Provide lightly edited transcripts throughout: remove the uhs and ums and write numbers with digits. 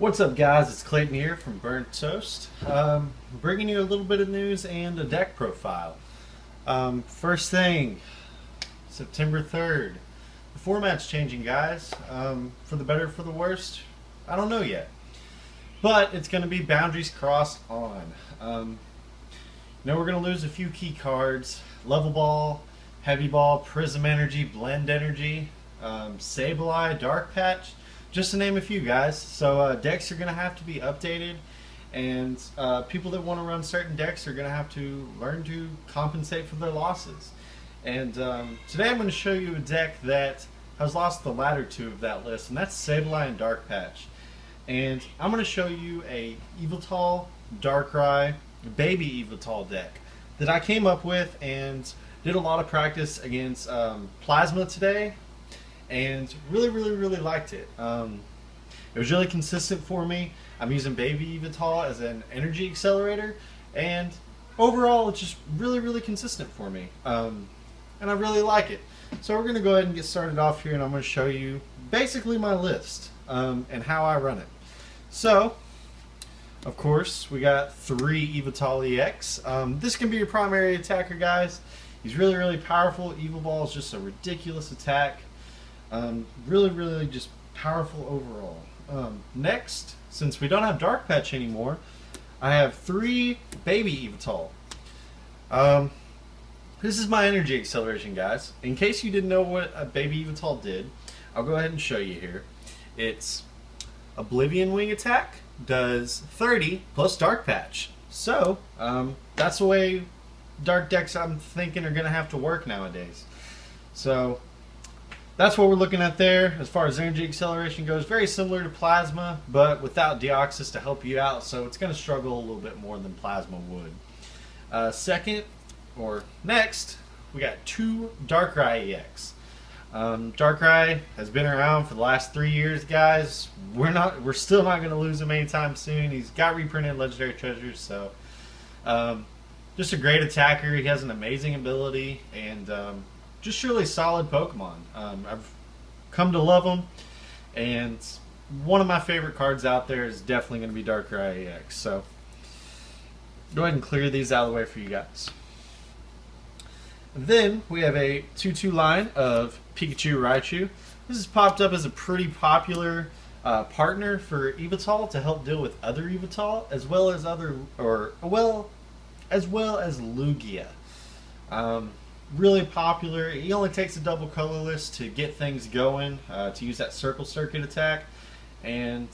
What's up, guys? It's Clayton here from Burnt Toast. Bringing you a little bit of news and a deck profile. First thing, September 3rd. The format's changing, guys. For the better, for the worst, I don't know yet. But it's going to be Boundaries Crossed on. We're going to lose a few key cards. Level Ball, Heavy Ball, Prism Energy, Blend Energy, Sableye, Dark Patch. Just to name a few, guys. So decks are going to have to be updated, and people that want to run certain decks are going to have to learn to compensate for their losses. And today I'm going to show you a deck that has lost the latter two of that list, and that's Sableye and Dark Patch. And I'm going to show you a Yveltal, Darkrai, baby Yveltal deck that I came up with and did a lot of practice against Plasma today. And really liked it. It was really consistent for me. I'm using Baby Yveltal as an energy accelerator, and overall it's just really consistent for me. And I really like it. So we're going to go ahead and get started off here, and I'm going to show you basically my list and how I run it. So, of course, we got 3 Yveltal EX. This can be your primary attacker, guys. He's really powerful. Evil Ball is just a ridiculous attack. Really just powerful overall. Next, since we don't have Dark Patch anymore, I have 3 Baby Yveltal. This is my energy acceleration, guys. In case you didn't know what a Baby Yveltal did, I'll go ahead and show you here. It's Oblivion Wing attack, does 30 plus Dark Patch. So, that's the way dark decks I'm thinking are going to have to work nowadays. So, that's what we're looking at there as far as energy acceleration goes. Very similar to Plasma, but without Deoxys to help you out, so it's going to struggle a little bit more than Plasma would. Next, we got 2 Darkrai EX. Darkrai has been around for the last 3 years, guys. We're still not going to lose him anytime soon. He's got reprinted Legendary Treasures, so just a great attacker. He has an amazing ability, and just really solid Pokemon. I've come to love them, and one of my favorite cards out there is definitely going to be Darkrai EX. So go ahead and clear these out of the way for you guys. Then we have a 2-2 line of Pikachu, Raichu. This has popped up as a pretty popular partner for Yveltal to help deal with other Yveltal, as well as Lugia. Really popular. He only takes a double colorless to get things going, to use that circle circuit attack. And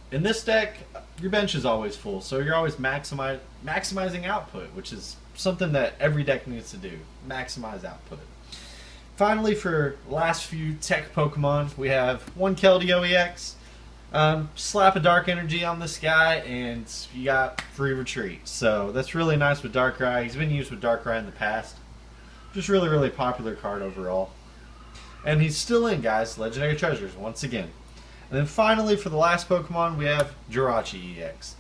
in this deck, your bench is always full, so you're always maximizing output, which is something that every deck needs to do. Maximize output. Finally, for last few tech Pokemon, we have 1 Keldeo EX. Slap a Dark Energy on this guy, and you got free retreat. So that's really nice with Darkrai. He's been used with Darkrai in the past. Just really popular card overall. And he's still in, guys. Legendary Treasures, once again. And then finally, for the last Pokemon, we have Jirachi EX.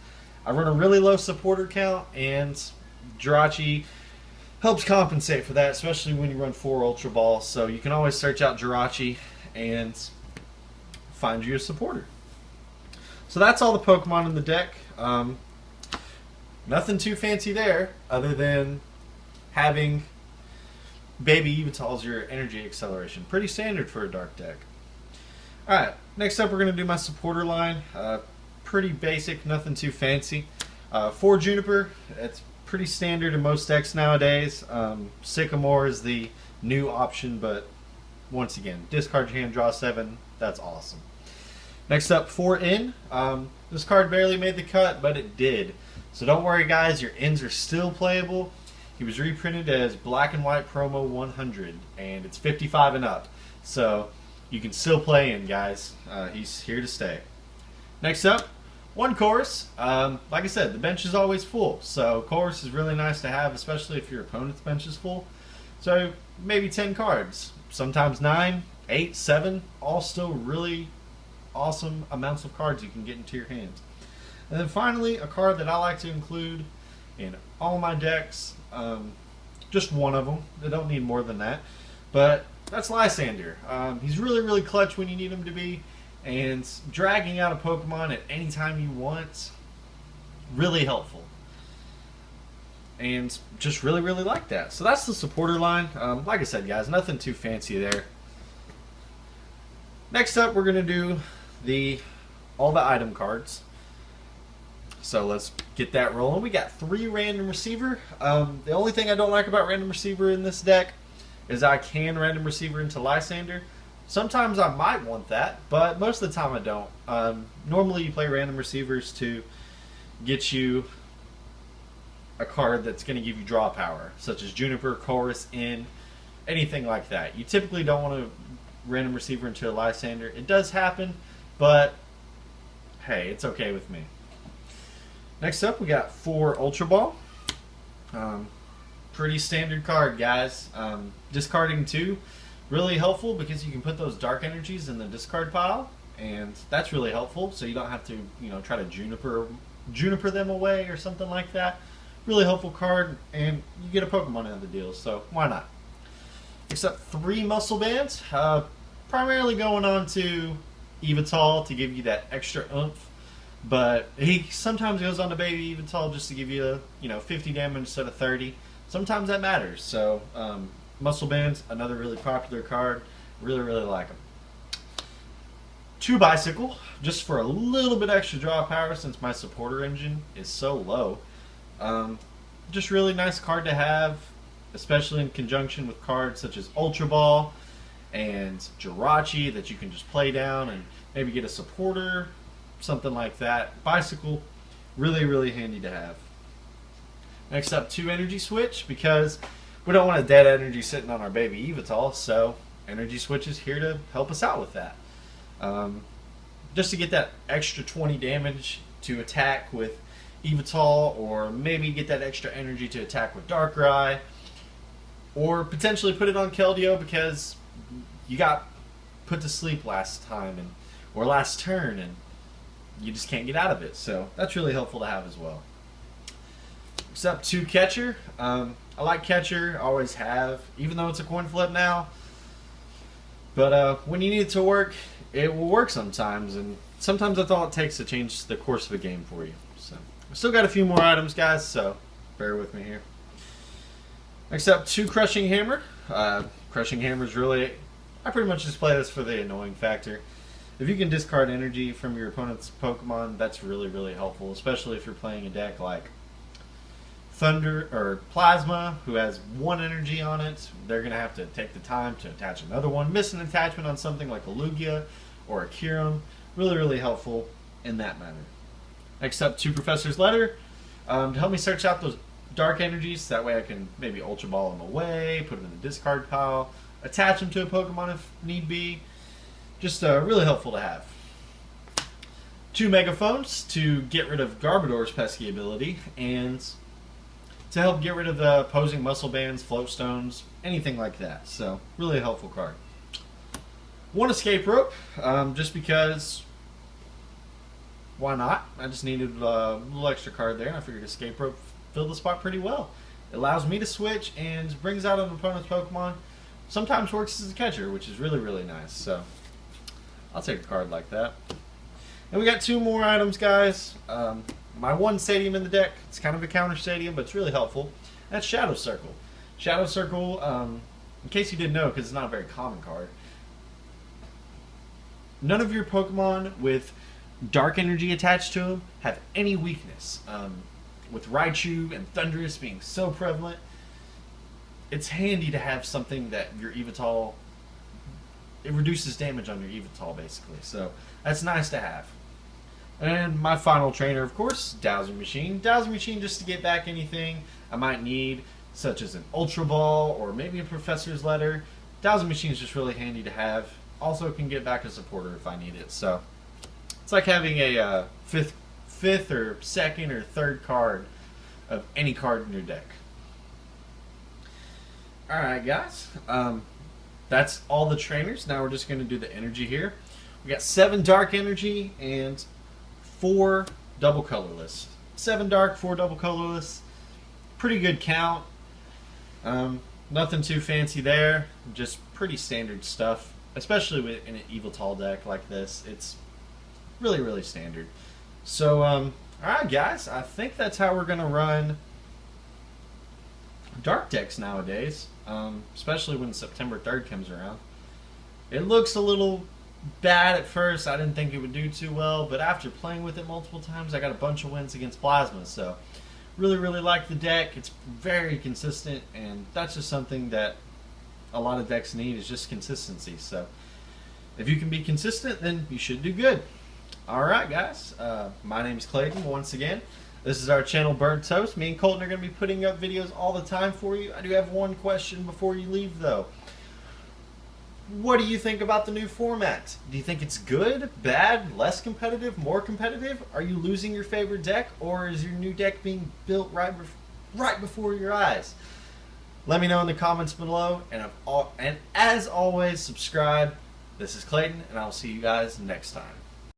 I run a really low supporter count, and Jirachi helps compensate for that, especially when you run 4 Ultra Balls. So you can always search out Jirachi and find you a supporter. So that's all the Pokemon in the deck. Nothing too fancy there, other than having Baby Yveltal as your energy acceleration. Pretty standard for a dark deck. Alright, next up we're going to do my supporter line. Pretty basic, nothing too fancy. 4 Juniper, it's pretty standard in most decks nowadays. Sycamore is the new option, but once again, discard your hand, draw 7, that's awesome. Next up, 4 In. This card barely made the cut, but it did. So don't worry, guys, your Ins are still playable. He was reprinted as Black and White Promo 100, and it's 55 and up. So you can still play In, guys. He's here to stay. Next up, 1 Chorus. Like I said, the bench is always full, so Chorus is really nice to have, especially if your opponent's bench is full. So maybe 10 cards, sometimes 9, 8, 7, all still really awesome amounts of cards you can get into your hands. And then finally, a card that I like to include in all my decks, just one of them. They don't need more than that, but that's Lysander. He's really clutch when you need him to be, and dragging out a Pokemon at any time you want, really helpful. And just really, really like that. So that's the supporter line. Like I said, guys, nothing too fancy there. Next up, we're going to do all the item cards. So let's get that rolling. We got 3 random receiver. The only thing I don't like about random receiver in this deck is I can random receiver into Lysander. Sometimes I might want that, but most of the time I don't. Normally you play random receivers to get you a card that's going to give you draw power, such as Juniper, Chorus, In, anything like that. You typically don't want to random receiver into a Lysander. It does happen, but hey, it's okay with me. Next up, we got 4 Ultra Ball. Pretty standard card, guys. Discarding 2, really helpful because you can put those dark energies in the discard pile, and that's really helpful. So you don't have to, try to Juniper them away or something like that. Really helpful card, and you get a Pokemon out of the deal, so why not? Except 3 Muscle Bands, primarily going on to Yveltal to give you that extra oomph, but he sometimes goes on to Baby Yveltal just to give you 50 damage instead of 30. Sometimes that matters, so Muscle Bands, another really popular card, really, really like them. 2 Bicycle, just for a little bit extra draw power since my supporter engine is so low. Just really nice card to have, especially in conjunction with cards such as Ultra Ball and Jirachi that you can just play down and maybe get a supporter, something like that. Bicycle, really, really handy to have. Next up, 2 Energy Switch, because we don't want a dead energy sitting on our Baby Yveltal, so Energy Switch is here to help us out with that. Just to get that extra 20 damage to attack with Yveltal, or maybe get that extra energy to attack with Darkrai, or potentially put it on Keldeo because you got put to sleep last time or last turn and you just can't get out of it. So that's really helpful to have as well. Except 2 Catcher. I like Catcher, always have, even though it's a coin flip now. But when you need it to work, it will work sometimes, and sometimes that's all it takes to change the course of a game for you. So I still got a few more items, guys, so bear with me here. Next up, 2 Crushing Hammer. Crushing Hammer is really, I pretty much just play this for the annoying factor. If you can discard energy from your opponent's Pokemon, that's really, really helpful, especially if you're playing a deck like Thunder or Plasma, who has 1 energy on it. They're going to have to take the time to attach another one. Miss an attachment on something like a Lugia or a Kyurem. Really, really helpful in that manner. Next up, 2 Professor's Letter. To help me search out those dark energies, that way I can maybe Ultra Ball them away, put them in the discard pile, attach them to a Pokemon if need be. Just really helpful to have. 2 Megaphones to get rid of Garbodor's pesky ability, and to help get rid of the opposing Muscle Bands, Float Stones, anything like that. So, really a helpful card. 1 Escape Rope, just because, why not? I just needed a little extra card there, and I figured Escape Rope filled the spot pretty well. It allows me to switch and brings out an opponent's Pokemon. Sometimes works as a catcher, which is really, really nice. So, I'll take a card like that. And we got 2 more items, guys. My 1 stadium in the deck, it's kind of a counter stadium, but it's really helpful. That's Shadow Circle. Shadow Circle, in case you didn't know, because it's not a very common card, none of your Pokemon with dark energy attached to them have any weakness. With Raichu and Thundurus being so prevalent, it's handy to have something that your Yveltal, it reduces damage on your Yveltal basically. So that's nice to have. And my final trainer, of course, Dowsing Machine. Dowsing Machine just to get back anything I might need, such as an Ultra Ball or maybe a Professor's Letter. Dowsing Machine is just really handy to have. Also can get back a supporter if I need it. So it's like having a fifth or second or third card of any card in your deck. Alright guys, that's all the trainers. Now we're just going to do the energy here. We got 7 dark energy and 4 double colorless. 7 dark, 4 double colorless. Pretty good count. Nothing too fancy there. Just pretty standard stuff. especially with in an Yveltal deck like this. It's really, really standard. So, alright guys, I think that's how we're going to run dark decks nowadays, especially when September 3rd comes around. It looks a little bad at first. I didn't think it would do too well, but after playing with it multiple times, I got a bunch of wins against Plasma. So really, really like the deck. It's very consistent, and that's just something that a lot of decks need, is just consistency. So if you can be consistent, then you should do good. Alright guys, my name is Clayton once again. This is our channel Burnt Toast. Me and Colton are going to be putting up videos all the time for you. I do have one question before you leave though. What do you think about the new format? Do you think it's good, bad, less competitive, more competitive? Are you losing your favorite deck, or is your new deck being built right before your eyes? Let me know in the comments below, and as always, subscribe. This is Clayton, and I'll see you guys next time.